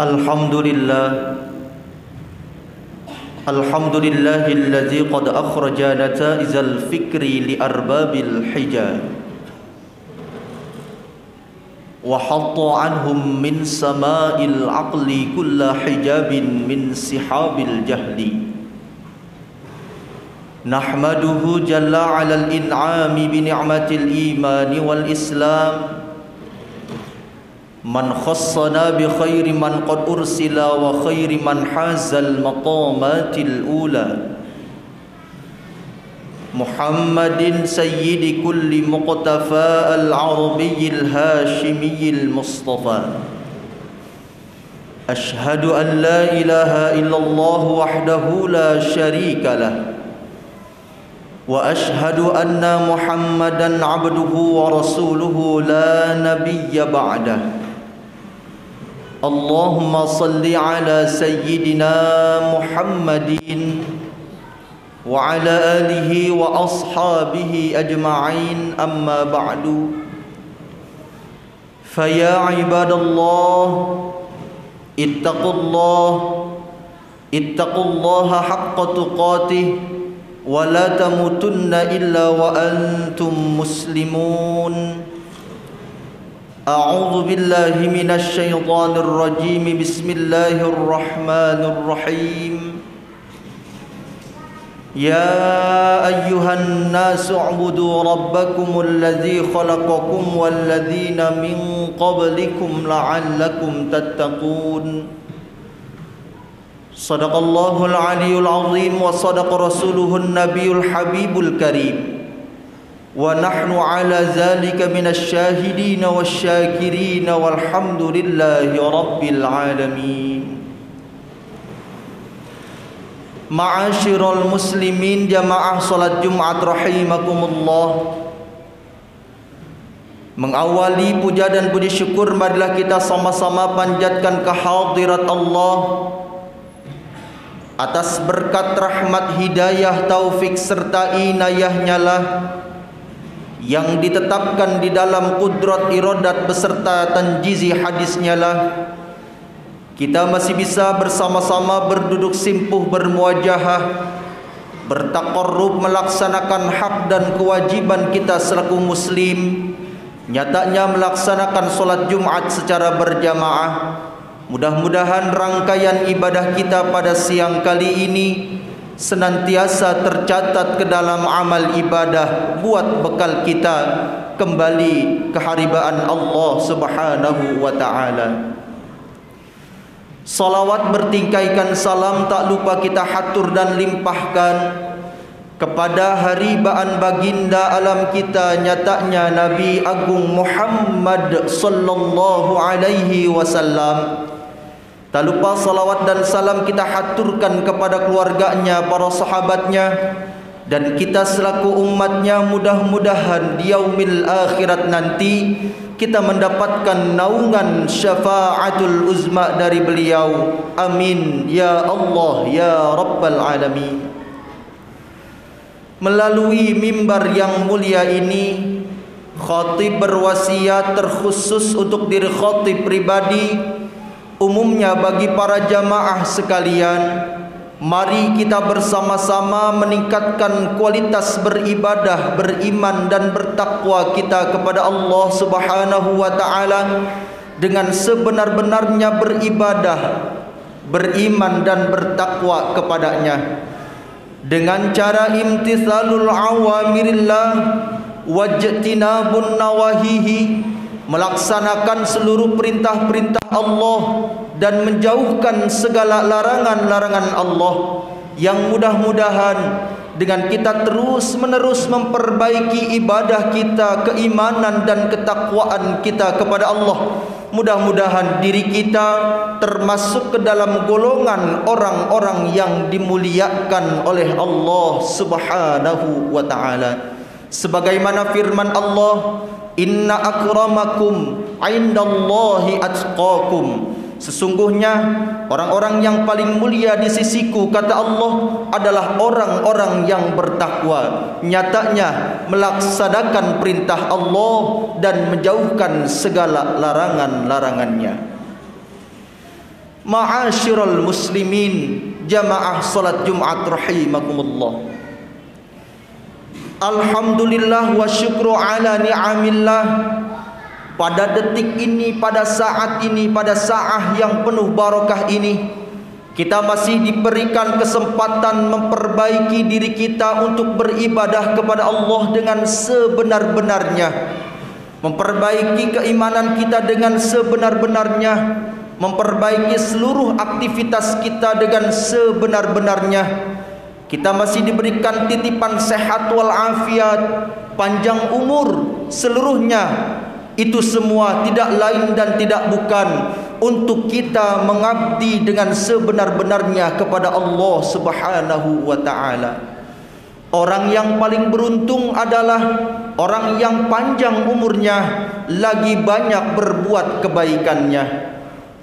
Alhamdulillah Alhamdulillahilladzi qad akhraja nataizal fikri li arbabil hijab wa hatta anhum min sama'il aqli kulla hijabin min sihabil jahli nahmaduhu jalla 'alal in'ami bi ni'matil imani wal islam man khassana bi khairi man qad ursila wa khairi man hazal maqamatil ula Muhammadin sayyidi kulli muqtafa al-arabiyyil hashimiyyil mustafa ashhadu an la ilaha illallah wahdahu la sharika lah wa ashhadu anna Muhammadan abduhu wa rasuluhu la nabiyya ba'dah Allahumma salli ala sayyidina Muhammadin wa ala alihi wa ashabihi ajma'in amma ba'du faya ibadallah ittaqullaha haqqa tuqatih wa la tamutunna illa wa antum muslimun A'udzu billahi minasy syaithanir rajim. Bismillahirrahmanirrahim. Ya ayyuhan nasu u'budu rabbakumul ladzi khalaqakum wal ladzina min qablikum la'allakum tattaqun. Shadaqallahul aliyyul azim wa sadaqa rasuluhun nabiyul habibul karim. Wa nahnu ala zalika minasy syahidin wasyakirin walhamdulillahi rabbil alamin. Ma'asyiral muslimin jamaah salat Jumat rahimakumullah. Mengawali puja dan puji syukur, marilah kita sama-sama panjatkan kehadirat Allah atas berkat rahmat, hidayah, taufik serta inayahnya lah yang ditetapkan di dalam kudrat iradat beserta tanjizi hadisnya lah kita masih bisa bersama-sama berduduk simpuh bermuajahah, bertaqarrub, melaksanakan hak dan kewajiban kita selaku muslim, nyatanya melaksanakan solat Jumat secara berjamaah. Mudah-mudahan rangkaian ibadah kita pada siang kali ini senantiasa tercatat ke dalam amal ibadah buat bekal kita kembali keharibaan Allah Subhanahu wa taala. Salawat bertingkaikan salam tak lupa kita hatur dan limpahkan kepada haribaan baginda alam kita, nyatanya Nabi Agung Muhammad sallallahu alaihi wasallam. Tak lupa salawat dan salam kita haturkan kepada keluarganya, para sahabatnya, dan kita selaku umatnya. Mudah-mudahan di yaumil akhirat nanti kita mendapatkan naungan syafaatul uzma dari beliau. Amin ya Allah ya Rabbal alamin. Melalui mimbar yang mulia ini, khatib berwasiat terkhusus untuk diri khatib pribadi, umumnya bagi para jamaah sekalian. Mari kita bersama-sama meningkatkan kualitas beribadah, beriman dan bertakwa kita kepada Allah Subhanahu wa taala dengan sebenar-benarnya beribadah, beriman dan bertakwa kepadanya dengan cara imtithalul awamirillah wajtinabun nawahihi, melaksanakan seluruh perintah-perintah Allah dan menjauhkan segala larangan-larangan Allah, yang mudah-mudahan dengan kita terus-menerus memperbaiki ibadah kita, keimanan dan ketakwaan kita kepada Allah, mudah-mudahan diri kita termasuk ke dalam golongan orang-orang yang dimuliakan oleh Allah Subhanahu wa taala. Sebagaimana firman Allah, inna akramakum indallahi atqakum, sesungguhnya orang-orang yang paling mulia di sisiku, kata Allah, adalah orang-orang yang bertakwa, nyatanya melaksanakan perintah Allah dan menjauhkan segala larangan-larangannya. Ma'asyiral muslimin, jamaah salat Jumat rahimakumullah. Alhamdulillah wa syukru ala ni'amillah. Pada detik ini, pada saat ini, pada saat yang penuh barakah ini, kita masih diberikan kesempatan memperbaiki diri kita untuk beribadah kepada Allah dengan sebenar-benarnya, memperbaiki keimanan kita dengan sebenar-benarnya, memperbaiki seluruh aktivitas kita dengan sebenar-benarnya. Kita masih diberikan titipan sehat walafiat, panjang umur, seluruhnya. Itu semua tidak lain dan tidak bukan untuk kita mengabdi dengan sebenar-benarnya kepada Allah Subhanahu wa ta'ala. Orang yang paling beruntung adalah orang yang panjang umurnya, lagi banyak berbuat kebaikannya.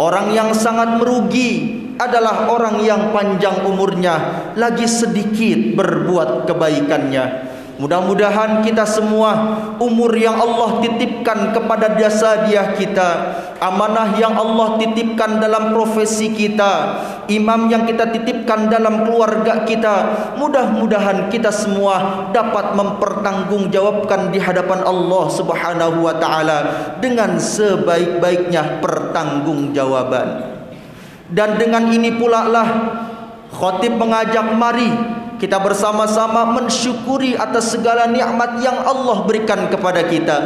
Orang yang sangat merugi adalah orang yang panjang umurnya, lagi sedikit berbuat kebaikannya. Mudah-mudahan kita semua, umur yang Allah titipkan kepada jasadiah kita, amanah yang Allah titipkan dalam profesi kita, imam yang kita titipkan dalam keluarga kita, mudah-mudahan kita semua dapat mempertanggungjawabkan di hadapan Allah Subhanahu wa ta'ala dengan sebaik-baiknya pertanggungjawaban. Dan dengan ini pula lah khatib mengajak, mari kita bersama-sama mensyukuri atas segala nikmat yang Allah berikan kepada kita.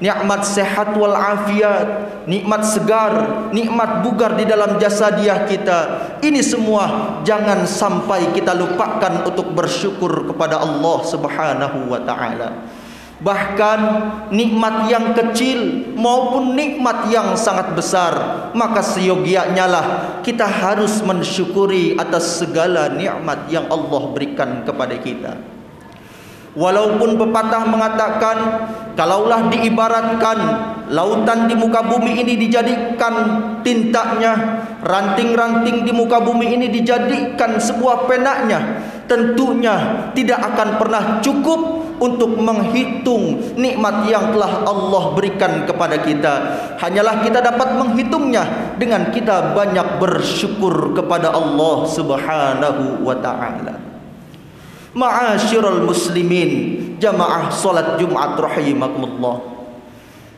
Nikmat sehat walafiat, nikmat segar, nikmat bugar di dalam jasadiah kita. Ini semua jangan sampai kita lupakan untuk bersyukur kepada Allah Subhanahu wa ta'ala. Bahkan nikmat yang kecil maupun nikmat yang sangat besar, maka seyogianya lah kita harus mensyukuri atas segala nikmat yang Allah berikan kepada kita. Walaupun pepatah mengatakan, kalaulah diibaratkan lautan di muka bumi ini dijadikan tintanya, ranting-ranting di muka bumi ini dijadikan sebuah penaknya, tentunya tidak akan pernah cukup untuk menghitung nikmat yang telah Allah berikan kepada kita. Hanyalah kita dapat menghitungnya dengan kita banyak bersyukur kepada Allah Subhanahu wa ta'ala. Ma'asyiral muslimin, jamaah salat Jumat rahimakumullah.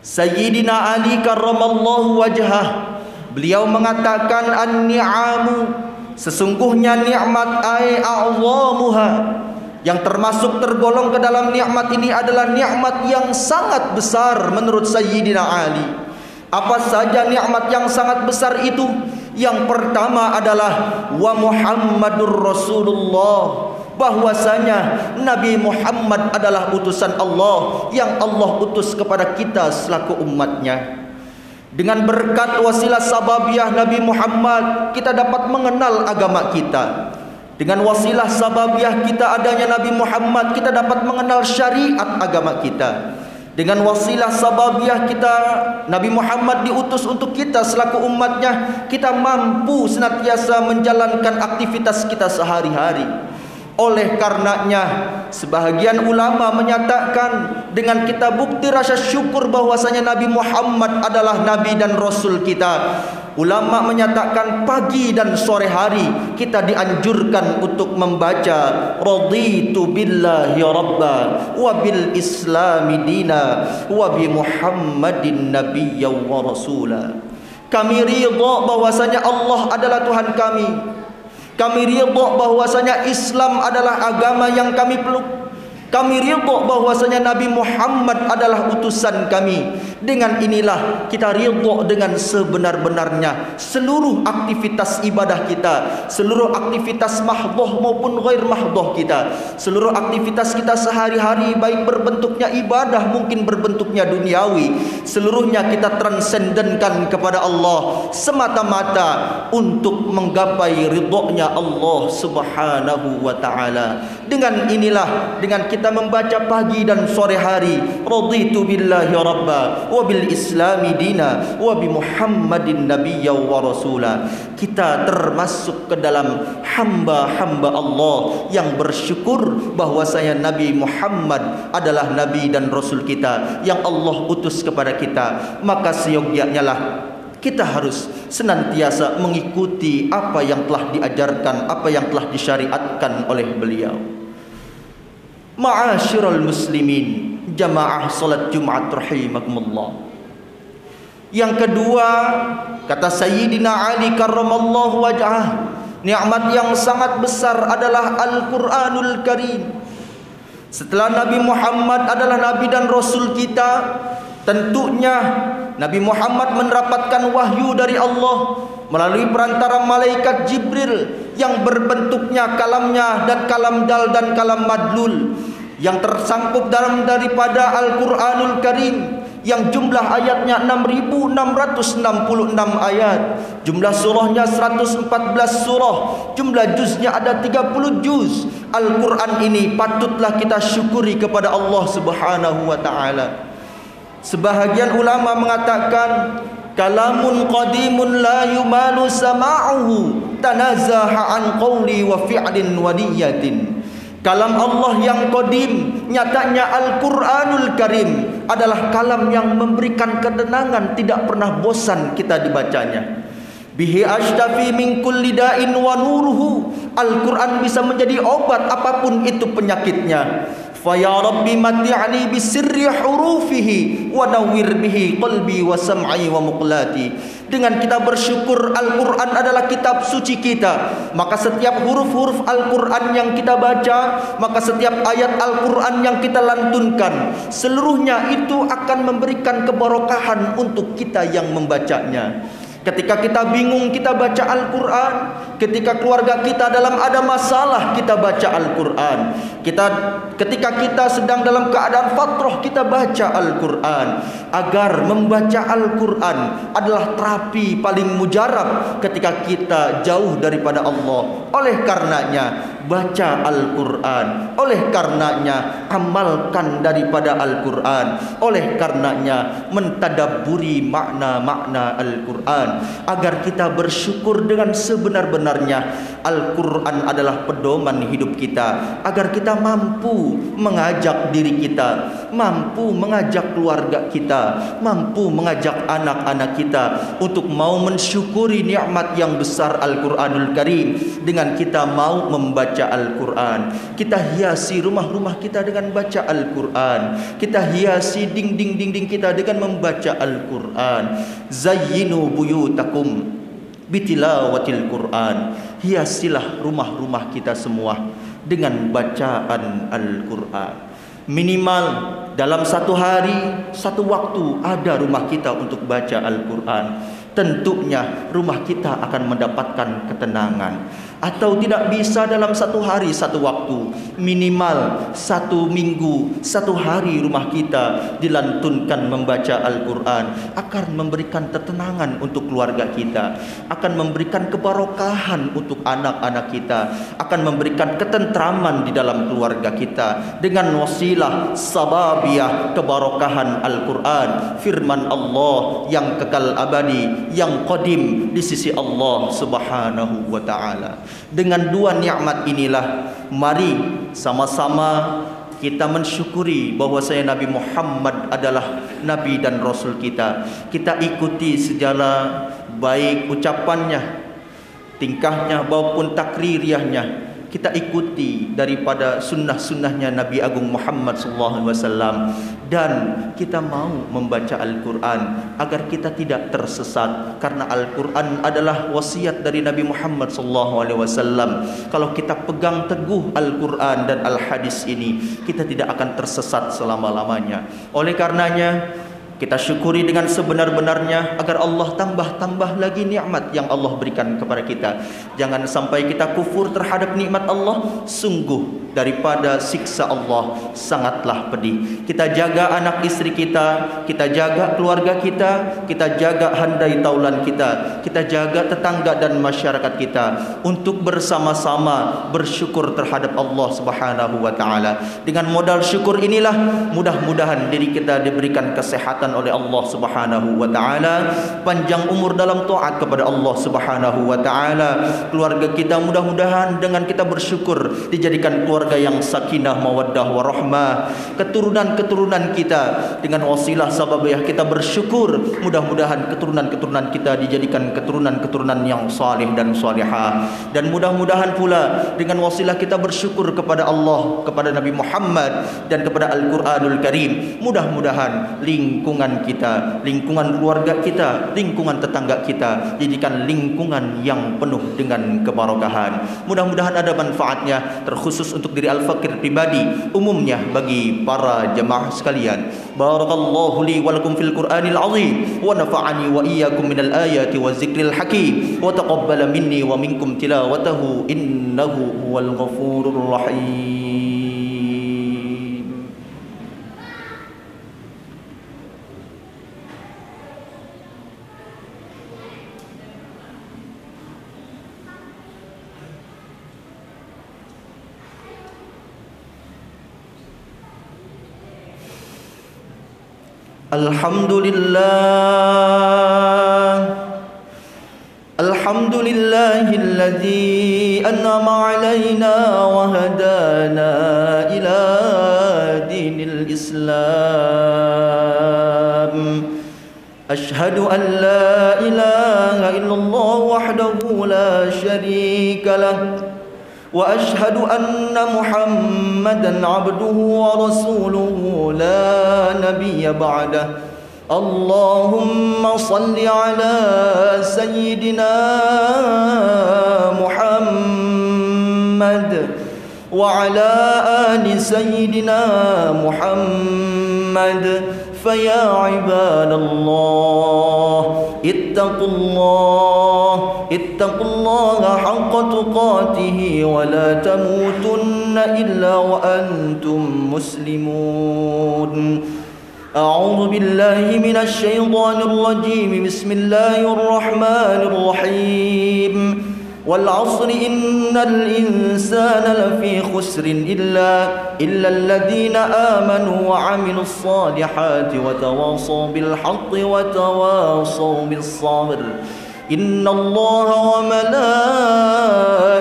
Sayyidina Ali karramallahu wajhah, beliau mengatakan, an-ni'amu, sesungguhnya nikmat ai a'zamuha, yang termasuk tergolong ke dalam nikmat ini adalah nikmat yang sangat besar menurut Sayyidina Ali. Apa saja nikmat yang sangat besar itu? Yang pertama adalah wa Muhammadur Rasulullah, bahwasanya Nabi Muhammad adalah utusan Allah yang Allah utus kepada kita selaku umatnya. Dengan berkat wasilah sababiah Nabi Muhammad, kita dapat mengenal agama kita. Dengan wasilah sababiah kita adanya Nabi Muhammad, kita dapat mengenal syariat agama kita. Dengan wasilah sababiah kita, Nabi Muhammad diutus untuk kita selaku umatnya, kita mampu senantiasa menjalankan aktivitas kita sehari-hari. Oleh karenanya, sebahagian ulama menyatakan, dengan kita bukti rasa syukur bahwasanya Nabi Muhammad adalah Nabi dan Rasul kita, ulama menyatakan pagi dan sore hari kita dianjurkan untuk membaca raditu billahi rabba wa bil islami dina wa bi Muhammadin nabiyya wa rasula. Kami ridha bahwasanya Allah adalah Tuhan kami. Kami ridha bahwasanya Islam adalah agama yang kami peluk. Kami ridha bahwasanya Nabi Muhammad adalah utusan kami. Dengan inilah kita ridha dengan sebenar-benarnya seluruh aktivitas ibadah kita, seluruh aktivitas mahdhah maupun ghair mahdhah kita, seluruh aktivitas kita sehari-hari, baik berbentuknya ibadah mungkin berbentuknya duniawi, seluruhnya kita transendenkan kepada Allah semata-mata untuk menggapai ridhonya Allah Subhanahu wa ta'ala. Dengan inilah, dengan kita membaca pagi dan sore hari raditu billahi rabba wa bil islami dina wa bi Muhammadin nabiyya wa rasula, kita termasuk ke dalam hamba-hamba Allah yang bersyukur bahwasanya Nabi Muhammad adalah nabi dan rasul kita yang Allah utus kepada kita. Maka seyogyanya lah kita harus senantiasa mengikuti apa yang telah diajarkan, apa yang telah disyariatkan oleh beliau. Ma'asyiral muslimin, jamaah salat Jumat rahimakumullah. Yang kedua, kata Sayyidina Ali karramallahu wajhah, nikmat yang sangat besar adalah Al-Quranul Karim. Setelah Nabi Muhammad adalah Nabi dan Rasul kita, tentunya Nabi Muhammad mendapatkan wahyu dari Allah melalui perantara malaikat Jibril yang berbentuknya kalamnya dan kalam dal dan kalam madlul, yang tersangkup dalam daripada Al-Quranul Karim, yang jumlah ayatnya 6.666 ayat, jumlah surahnya 114 surah, jumlah juznya ada 30 juz. Al-Quran ini patutlah kita syukuri kepada Allah Subhanahu wa ta'ala. Sebahagian ulama mengatakan, kalamun qadimun la yumalu sama'uhu tanazaha an qawli wa fi'lin wa niyatin. Kalam Allah yang qadim, nyatanya Al-Quranul Karim adalah kalam yang memberikan ketenangan, tidak pernah bosan kita dibacanya. Bihi ashtafi min kulli da'in wa nuruhu. Al-Quran bisa menjadi obat apapun itu penyakitnya. Fa ya rabbi mati'ani bisirri hurufihi wa nawwir bihi qalbi wa sam'i wa muqlati. Dengan kita bersyukur Al-Quran adalah kitab suci kita, maka setiap huruf-huruf Al-Quran yang kita baca, maka setiap ayat Al-Quran yang kita lantunkan, seluruhnya itu akan memberikan keberkahan untuk kita yang membacanya. Ketika kita bingung, kita baca Al-Quran. Ketika keluarga kita dalam ada masalah, kita baca Al-Quran. Ketika kita sedang dalam keadaan fatrah, kita baca Al-Quran. Agar membaca Al-Quran adalah terapi paling mujarab ketika kita jauh daripada Allah. Oleh karenanya, baca Al-Quran. Oleh karenanya, amalkan daripada Al-Quran. Oleh karenanya, mentadabburi makna-makna Al-Quran. Agar kita bersyukur dengan sebenar-benarnya. Al-Quran adalah pedoman hidup kita. Agar kita mampu mengajak diri kita, mampu mengajak keluarga kita, mampu mengajak anak-anak kita untuk mau mensyukuri nikmat yang besar Al-Quranul Karim. Dengan kita mau membaca Al-Quran, kita hiasi rumah-rumah kita dengan baca Al-Quran. Kita hiasi dinding-dinding kita dengan membaca Al-Quran. Zayyinu buyutakum bitilawatil Quran. Hiasilah rumah-rumah kita semua dengan bacaan Al-Quran. Minimal dalam satu hari, satu waktu ada rumah kita untuk baca Al-Quran. Tentunya rumah kita akan mendapatkan ketenangan. Atau tidak bisa dalam satu hari, satu waktu, minimal satu minggu, satu hari rumah kita dilantunkan membaca Al-Quran, akan memberikan ketenangan untuk keluarga kita, akan memberikan kebarokahan untuk anak-anak kita, akan memberikan ketentraman di dalam keluarga kita dengan wasilah sababiyah kebarokahan Al-Quran, firman Allah yang kekal abadi, yang qadim di sisi Allah Subhanahu wa ta'ala. Dengan dua nikmat inilah, mari sama-sama kita mensyukuri bahwasanya Nabi Muhammad adalah Nabi dan Rasul kita. Kita ikuti segala baik ucapannya, tingkahnya maupun takririahnya. Kita ikuti daripada sunnah-sunnahnya Nabi Agung Muhammad SAW. Dan kita mau membaca Al-Quran agar kita tidak tersesat. Karena Al-Quran adalah wasiat dari Nabi Muhammad SAW. Kalau kita pegang teguh Al-Quran dan Al-Hadis ini, kita tidak akan tersesat selama-lamanya. Oleh karenanya, kita syukuri dengan sebenar-benarnya agar Allah tambah-tambah lagi nikmat yang Allah berikan kepada kita. Jangan sampai kita kufur terhadap nikmat Allah. Sungguh daripada siksa Allah sangatlah pedih. Kita jaga anak istri kita, kita jaga keluarga kita, kita jaga handai taulan kita, kita jaga tetangga dan masyarakat kita untuk bersama-sama bersyukur terhadap Allah Subhanahu wa ta'ala. Dengan modal syukur inilah mudah-mudahan diri kita diberikan kesehatan oleh Allah Subhanahu wa ta'ala, panjang umur dalam taat kepada Allah Subhanahu wa ta'ala. Keluarga kita mudah-mudahan dengan kita bersyukur dijadikan keluarga keluarga yang sakinah, mawaddah, warahmah. Keturunan-keturunan kita dengan wasilah sababiyah kita bersyukur. Mudah-mudahan keturunan-keturunan kita dijadikan keturunan-keturunan yang salih dan salihah. Dan mudah-mudahan pula dengan wasilah kita bersyukur kepada Allah, kepada Nabi Muhammad dan kepada Al-Quranul Karim. Mudah-mudahan lingkungan kita, lingkungan keluarga kita, lingkungan tetangga kita jadikan lingkungan yang penuh dengan keberkahan. Mudah-mudahan ada manfaatnya terkhusus untuk diri Al-Fakir pribadi, umumnya bagi para jemaah sekalian. Barakallahu li wa lakum fil Qur'anil azim wa nafa'ani wa iyyakum minal ayati wa zikril hakim wa taqabbala minni wa minkum tilawatahu innahu huwal ghafurur rahim. Alhamdulillahilladzi an'ama 'alaina wa hadana ila dinil Islam. Ashhadu an la ilaha illallah wahdahu la syarika lah wa ashhadu anna Muhammadan 'abduhu wa rasuluhu la nabiyya ba'dah. Allahumma salli ala sayyidina Muhammad wa ala ali sayyidina Muhammad. Faya ibadallah ittaqullaha haqqa tuqatih wa la tamutunna illa wa antum muslimun. A'udzu billahi minasy syaithanir rajim. Bismillahir rahmanir rahim. Wal 'asri innal insana lafi khusrin illa alladhina amanu wa 'amilus salihati wa tawassaw bil haqqi wa tawassaw bis sabr. Innallaha wa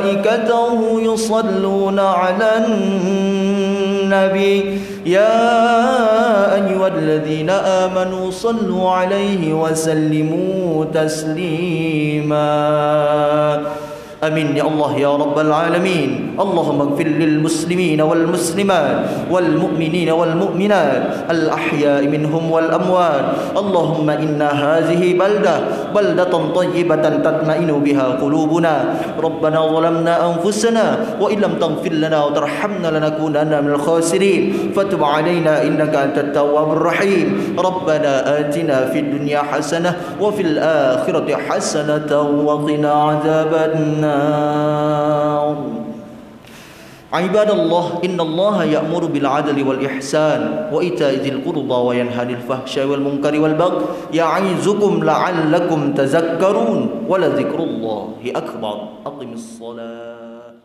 malaikatahu yusalluna 'alan nabi ya ayyuhalladzina amanu sallu 'alaihi wa sallimu taslima. Amin ya Allah ya Rabbal Alamin. Allahumma ighfir lil muslimina wal muslimat wal mu'minina wal mu'minat al ahya'i minhum wal amwat. Allahumma inna hazihi baldatan tayyibatan tatma'inu biha qulubuna. Rabbana zalamna anfusana wa illam taghfir lana wa tarhamna lanakunanna minal khasirin. Fatub 'alaina innaka antat tawwabur rahim. Rabbana atina fid dunya hasanah wa fil akhirati hasanatan wa qina 'adzabannar. Ibadallah, innallaha ya'muru bil 'adli wal ihsan wa ita'i dzil qurba wa yanha 'anil fahsya'i wal munkari wal baghi ya'izukum la'allakum tadhakkarun wa la dzikrullahi akbar. Aqimis shalah.